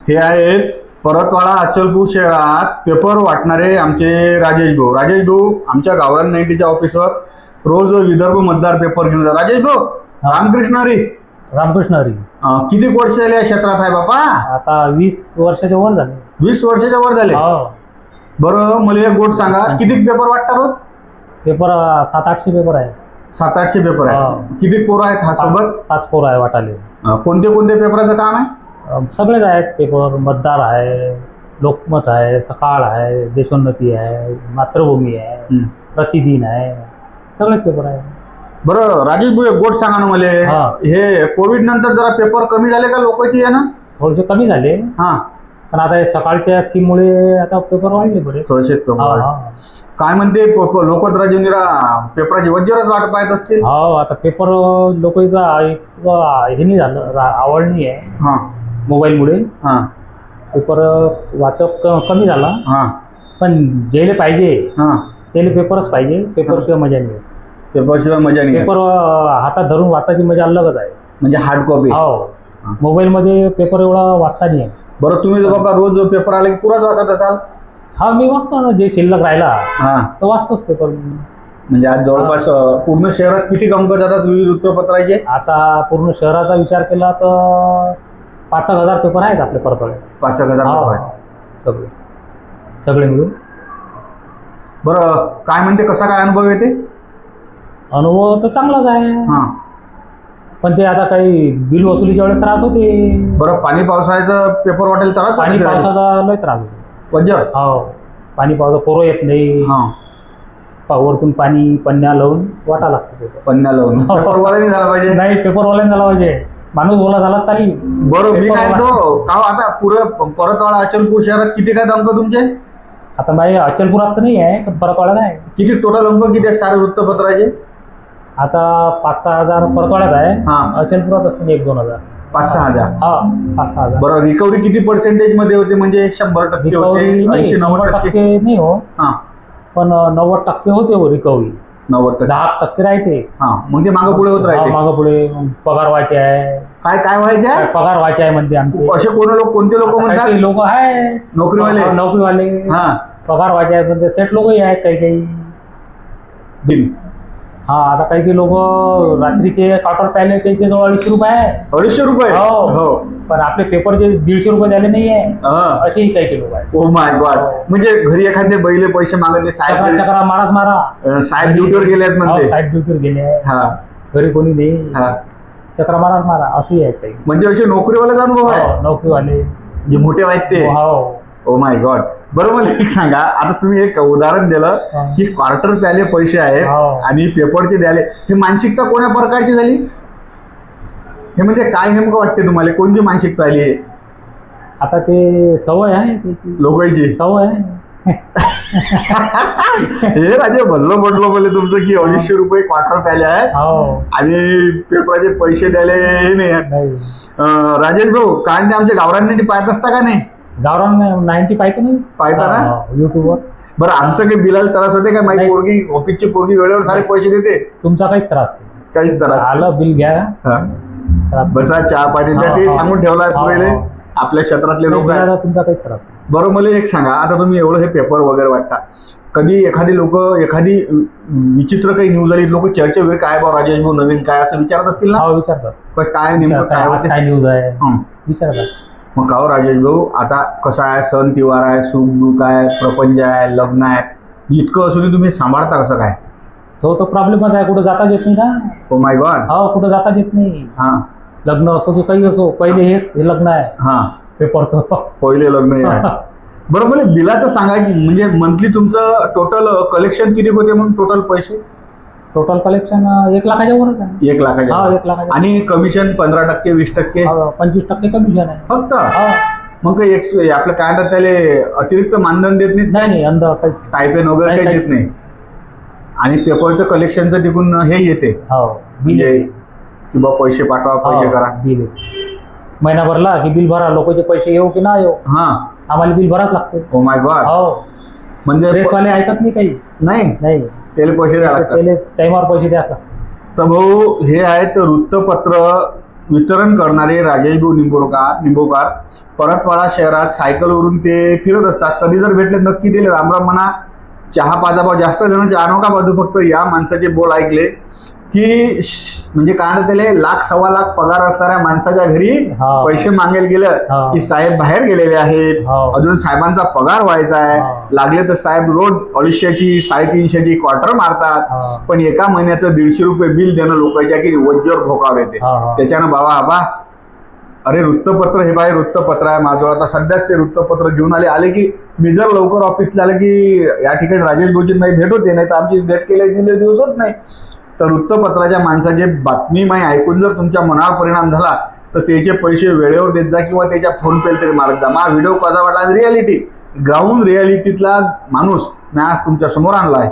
हे आहेत परतवाडा अचलपूर शहरात पेपर वाटणारे आमचे राजेश भाऊ. राजेश भाऊ आमच्या गावरान 90च्या ऑफिसवर रोज विदर्भ मतदार पेपर घेऊन जातात. राजेश भाऊ रामकृष्ण हरी. रामकृष्ण हरी. किती वर्ष झाले या क्षेत्रात आहे बापा? आता 20 वर्षाच्या वर झाले. 20 वर्षाच्या वर झाले. बरं मला एक गोष्ट सांगा, किती पेपर वाटतात रोज? पेपर 700-800 पेपर आहे. 700-800 पेपर आहे. किती पोरं आहेत हा सोबत? 5 पोरं आहे वाटाले. कोणते कोणते पेपराचं काम आहे? सगळेच आहेत पेपर. मतदार आहे, लोकमत आहे, सकाळ आहे, देशोन्नती आहे, मातृभूमी आहे, प्रतिदिन आहे, सगळेच पेपर आहे. बरं राजेश भाऊ एक गोष्ट सांगा ना मला, हे कोविड नंतर जरा पेपर कमी झाले का लोकांची आहे ना? थोडेसे कमी झाले. पण आता सकाळच्या स्कीममुळे आता पेपर वाढले बरे थोडेसे पेपर. काय म्हणते लोक राजेंद्रा पेपराची वज्रच वाट पाहत असतील. हो आता पेपर लोकांचा हे नाही झालं, आवड नाही आहे मोबाईलमुळे. पेपर वाचक कमी झाला. पण जेले पाहिजे त्याला पेपरच पाहिजे. पेपरशिवाय मजा नाही. पेपरशिवाय मजा नाही. पेपर हातात धरून वाचायची मजा अलगच आहे. म्हणजे हार्ड कॉपी. हो मोबाईलमध्ये पेपर एवढा वाचता नाही आहे. बरं तुम्ही बाबा रोज पेपर आले की पुराच वाचत असाल? हा मी वाचतो ना, जे शिल्लक राहिला तो वाचतोच पेपर. म्हणजे आज जवळपास पूर्ण शहरात किती अंक जातात विविध वृत्तपत्राचे? आता पूर्ण शहराचा विचार केला तर 5,000 पेपर आहेत आपल्या परतवाड्यात. 5,000 सगळे सगळे मिळून. बरं काय म्हणते, कसा काय अनुभव येते? अनुभव तर चांगलाच आहे. पण ते आता काही बिल वसुलीच्या वेळेस त्रास होते. बरं पाणी पावसाळ्याचं पेपर वाटेल तर पाणी पावसाचा लय त्रास होतो. वजर पाणी पावसा पोरं येत नाही. वरतून पाणी पन्न्या लावून वाटा लागतो. पन्न्या लावून पेपरवाल्याने झाला पाहिजे. नाही पेपरवाल्याने झाला पाहिजे. माणूस बोला झाला तरी बरोबर. मी काय तो का आता पुरं परतवाडा अचलपूर शहरात किती काय अंक तुमचे? आता माझे अचलपुरात तर नाही आहे, पण परतवाड्यात आहे. किती टोटल अंक किती आहेत सारे वृत्तपत्राचे? आता 5-6 हजार परतवाड्यात आहे. अचलपुरात असतील 1-2 हजार. 5-6 हजार. 5-6 हजार. बरं रिकव्हरी किती पर्सेंटेज मध्ये होते? म्हणजे 100% होते? 80-90% नाही हो, पण 90% होते हो रिकव्हरी. 90%. 10% राहते. मग ते मागं पुढे होत राहते. मागं पुढे पगार व्हायचे आहे. काय व्हायचे आहे? पगार व्हायचे आहे म्हणते आमचे. असे कोणते लोक म्हणतात? लोक आहेत नोकरीवाले पगार व्हायचे आहेत म्हणते. सेट लोकही आहेत काही. आता काही लोक रात्रीचे क्वार्टर प्यायले त्याचे जवळ 250 रुपये आहे. 250 रुपये? हो. पण आपले पेपरचे 150 रुपये झाले नाही आहे. असेही काही लोक आहेत. Oh my God. म्हणजे घरी एखादे बैले पैसे मागत साहेब चक्रा मारा साहेब ड्युटीवर गेलेत म्हणते. साहेब ड्युटीवर गेले. घरी कोणी नाही. चक्रा मारा अशी आहेत काही. म्हणजे असे नोकरीवाले अनुभव आहे. नोकरीवाले जे मोठे आहेत ते. Oh my God. बरं मला एक सांगा, आता तुम्ही एक उदाहरण दिलं की क्वार्टर प्याले पैसे आहेत आणि पेपरचे द्याले, हे मानसिकता कोण्या प्रकारची झाली? हे म्हणजे काय नेमकं वाटते तुम्हाला? कोणती मानसिकता आली आहे? आता ते सवय आहे लोकांची. सवय आहे. हे राजे भल्लो पडलो बोले तुमचं की 250 रुपये क्वार्टर प्याले आहेत आणि पेपराचे पैसे द्याले हे नाही. राजेश भाऊ काय आमच्या गावरांनी पाहत असता का नाही? गावरान 90 पाहतो नाही पाहता ना युट्यूबवर. बरं आमचं काही बिलाला त्रास होते का? माझी पोरगी ऑफिसची पोरगी वेळेवर सारे पैसे देते. तुमचा काहीच त्रास? काहीच त्रास. आलं बिल घ्या बसा चहा पाणी द्या ते सांगून ठेवलाय पहिले आपल्या क्षेत्रातले लोक आहेत. तुमचा काहीच त्रास. बरं मला एक सांगा, आता तुम्ही एवढं हे पेपर वगैरे वाटता, कधी एखादी विचित्र काही न्यूज आली लोक चर्चे वेळ काय बा राजेश भाऊ नवीन काय असं विचारत असतील ना? विचारतात. काय नेमकं काय न्यूज आहे विचारतात. मग का राजेश भाऊ आता कसं आहे, सण तिवार आहे, सुख दुःख आहे, प्रपंच आहे, लग्न आहे, इतकं असून तुम्ही सांभाळता कसं काय? तो प्रॉब्लेमच आहे. कुठं जाता येत नाही ना. Oh my God. कुठं जाता येत नाही. लग्न असो की काही असो, पहिले हे लग्न आहे पेपरचं. पहिले लग्न आहे. बरं मला बिलाचं सांगा की म्हणजे मंथली तुमचं टोटल कलेक्शन किती होते? मग टोटल पैसे टोटल कलेक्शन 1 लाखाच्या वरच आहे. 1 लाखाच्या? 1 लाखाच्या. आणि कमिशन 15%, 20%? 25% कमिशन आहे फक्त. मग काही आपलं काय म्हणतात त्याला अतिरिक्त मानधन देत नाहीत? नाही अंदर टायपेन वगैरे काही देत नाही. आणि पेपरचं कलेक्शनचं तिकडून हे येते म्हणजे की बा पैसे पाठवा, पैसे करा. बिल महिना भरला की बिल भरा. लोकांचे पैसे येऊ की ना येऊ आम्हाला बिल भराच लागते. Oh my God. म्हणजे प्रेसवाले ऐकत नाही काही. नाही त्याला पैसे द्यावे लागतात. टाइमवर पैसे द्या. तर भाऊ हे आहेत वृत्तपत्र वितरण करणारे राजेश भाऊ निंबोकार परतवाडा शहरात सायकलवरून ते फिरत असतात. कधी जर भेटले नक्की दिले रामराम म्हणा, चहा पाजा भाव. जास्त जण चहा नका बाजू, फक्त या माणसाचे बोल ऐकले की म्हणजे काय म्हणतात त्याला, 1,00,000-1,25,000 पगार असणाऱ्या माणसाच्या घरी पैसे मागेल गेलं की साहेब बाहेर गेलेले आहेत, अजून साहेबांचा पगार व्हायचा आहे, लागले तर साहेब रोज 250ची 350ची क्वार्टर मारतात, पण एका महिन्याचं 150 रुपये बिल देणं लोकांच्या की वज्जर भोकावर येते. त्याच्यानं बाबा अरे वृत्तपत्र, हे बाय वृत्तपत्र आहे माझं, आता सध्याच ते वृत्तपत्र घेऊन आले की मी जर लवकर ऑफिसला आलं की या ठिकाणी राजेश भाऊची नाही भेट होते, नाही तर आमची भेट केले दिवस होत नाही. तर वृत्तपत्राच्या माणसाचे बातमी माही ऐकून जर तुमच्या मनावर परिणाम झाला तर त्याचे पैसे वेळेवर देत जा किंवा त्याच्या फोन पे तरी मारत जा. माझा व्हिडिओ कसा वाटला, रियालिटी ग्राउंड रियालिटीतला माणूस मी आज तुमच्या समोर आणला आहे.